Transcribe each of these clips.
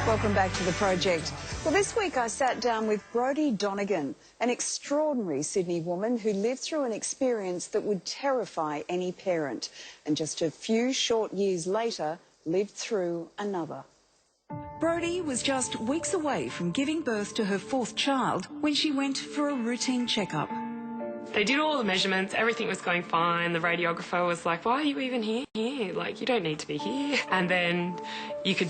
Welcome back to The Project. Well, this week I sat down with Brodie Donegan, an extraordinary Sydney woman who lived through an experience that would terrify any parent, and just a few short years later lived through another. Brodie was just weeks away from giving birth to her fourth child when she went for a routine checkup. They did all the measurements, everything was going fine. The radiographer was like, why are you even here? Like, you don't need to be here. And then she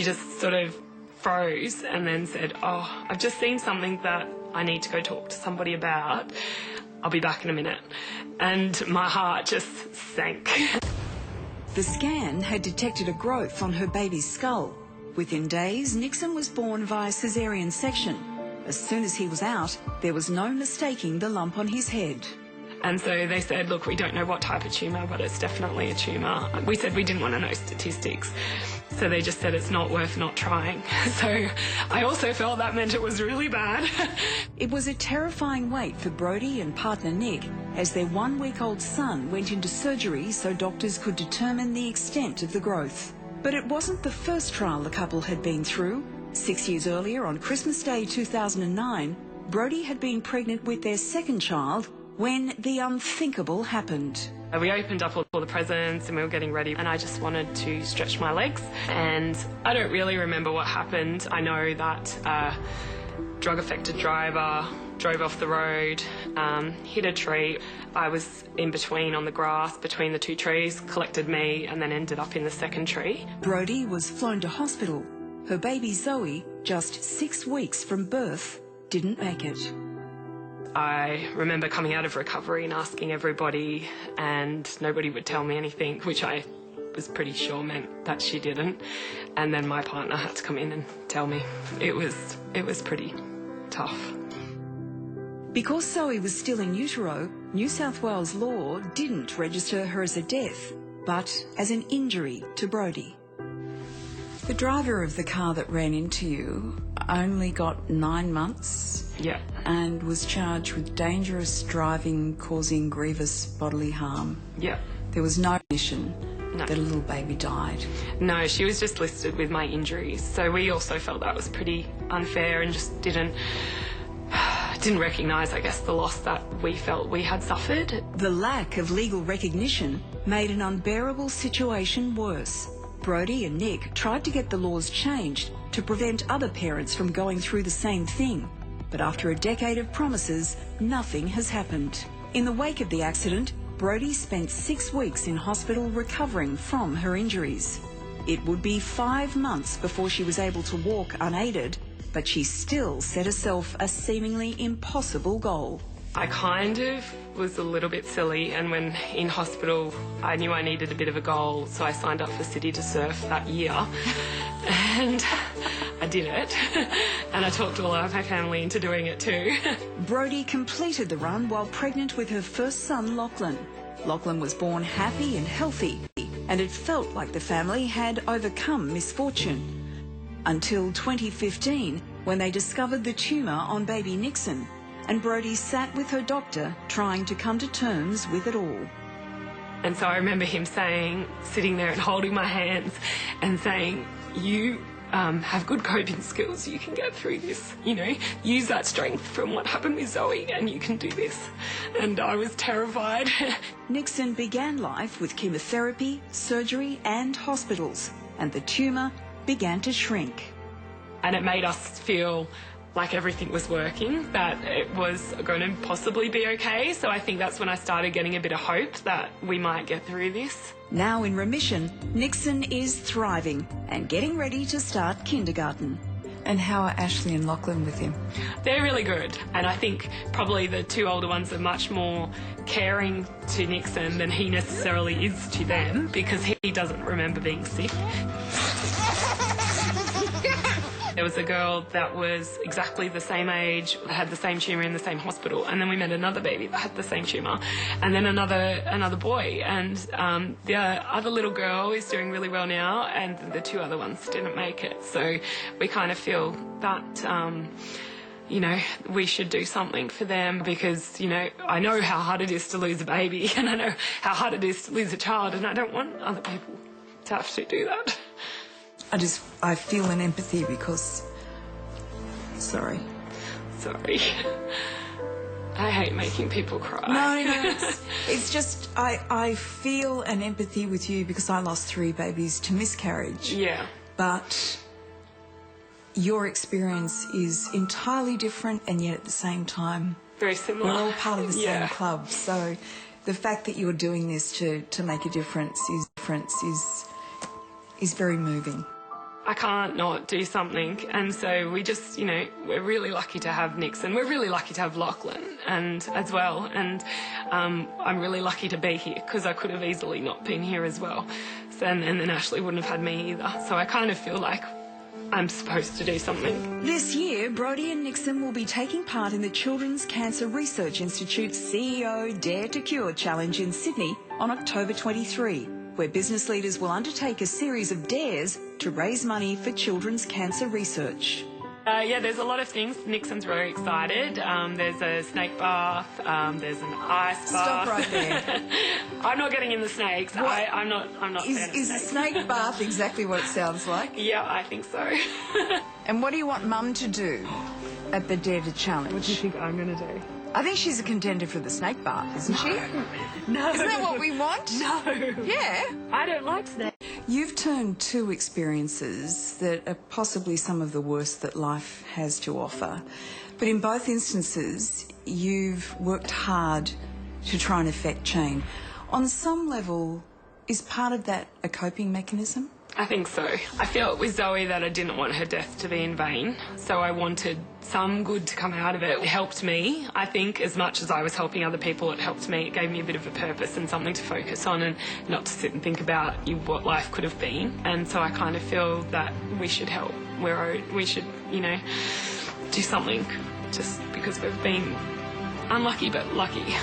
just sort of froze and then said, oh, I've just seen something that I need to go talk to somebody about. I'll be back in a minute. And my heart just sank. The scan had detected a growth on her baby's skull. Within days, Nixon was born via caesarean section. As soon as he was out, there was no mistaking the lump on his head. And so they said, look, we don't know what type of tumour, but it's definitely a tumour. We said we didn't want to know statistics. So they just said it's not worth not trying. So I also felt that meant it was really bad. It was a terrifying wait for Brodie and partner Nick as their one-week-old son went into surgery so doctors could determine the extent of the growth. But it wasn't the first trial the couple had been through. 6 years earlier, on Christmas Day 2009, Brodie had been pregnant with their second child when the unthinkable happened. We opened up all the presents and we were getting ready, and I just wanted to stretch my legs, and I don't really remember what happened. I know that a drug-affected driver drove off the road, hit a tree. I was in between on the grass between the two trees, collected me and then ended up in the second tree. Brodie was flown to hospital. Her baby Zoe, just 6 weeks from birth, didn't make it. I remember coming out of recovery and asking everybody, and nobody would tell me anything, which I was pretty sure meant that she didn't. And then my partner had to come in and tell me. It was pretty tough. Because Zoe was still in utero, New South Wales law didn't register her as a death, but as an injury to Brodie. The driver of the car that ran into you only got 9 months. Yeah. And was charged with dangerous driving causing grievous bodily harm. Yeah. There was no admission that a little baby died. No, she was just listed with my injuries. So we also felt that was pretty unfair and just didn't recognise, I guess, the loss that we felt we had suffered. The lack of legal recognition made an unbearable situation worse. Brodie and Nick tried to get the laws changed to prevent other parents from going through the same thing. But after a decade of promises, nothing has happened. In the wake of the accident, Brodie spent 6 weeks in hospital recovering from her injuries. It would be 5 months before she was able to walk unaided, but she still set herself a seemingly impossible goal. I kind of was a little bit silly, and when in hospital I knew I needed a bit of a goal, so I signed up for City to Surf that year and I did it and I talked all of my family into doing it too. Brodie completed the run while pregnant with her first son, Lachlan. Lachlan was born happy and healthy, and it felt like the family had overcome misfortune. Until 2015, when they discovered the tumour on baby Nixon, and Brodie sat with her doctor trying to come to terms with it all. And so I remember him sitting there and holding my hands and saying, you have good coping skills, you can get through this, use that strength from what happened with Zoe and you can do this. And I was terrified. Nixon began life with chemotherapy, surgery and hospitals, and the tumour began to shrink. And it made us feel like everything was working, that it was going to possibly be okay. So I think that's when I started getting a bit of hope that we might get through this. Now in remission, Nixon is thriving and getting ready to start kindergarten. And how are Ashley and Lachlan with him? They're really good, and I think probably the two older ones are much more caring to Nixon than he necessarily is to them, because he doesn't remember being sick. There was a girl that was exactly the same age, had the same tumour in the same hospital, and then we met another baby that had the same tumour, and then another boy, and the other little girl is doing really well now, and the two other ones didn't make it. So we kind of feel that we should do something for them, because, I know how hard it is to lose a baby, and I know how hard it is to lose a child, and I don't want other people to have to do that. I feel an empathy because... Sorry. Sorry. I hate making people cry. No, it's just I feel an empathy with you because I lost 3 babies to miscarriage. Yeah. But your experience is entirely different, and yet at the same time, Very similar. we're all part of the Yeah. same club. So the fact that you're doing this to make a difference is very moving. I can't not do something, and so we just, we're really lucky to have Nixon. We're really lucky to have Lachlan and as well, and I'm really lucky to be here because I could have easily not been here as well, and then Ashley wouldn't have had me either. So I kind of feel like I'm supposed to do something. This year, Brodie and Nixon will be taking part in the Children's Cancer Research Institute's CEO Dare to Cure Challenge in Sydney on October 23, where business leaders will undertake a series of dares to raise money for children's cancer research. Yeah, there's a lot of things. Nixon's very excited. There's a snake bath. There's an ice bath. Stop right there. I'm not getting in the snakes. I'm not. Is a snake bath exactly what it sounds like? Yeah, I think so. And what do you want Mum to do at the Dare to Challenge? What do you think I'm going to do? I think she's a contender for the snake bath, isn't she? No. Isn't that what we want? No. Yeah. I don't like snakes. You've turned 2 experiences that are possibly some of the worst that life has to offer. But in both instances, you've worked hard to try and effect change. On some level, is part of that a coping mechanism? I think so. I felt with Zoe that I didn't want her death to be in vain, so I wanted some good to come out of it. It helped me, I think, as much as I was helping other people, it helped me. It gave me a bit of a purpose and something to focus on and not to sit and think about what life could have been. And so I kind of feel that we should help. We should, do something just because we've been unlucky but lucky.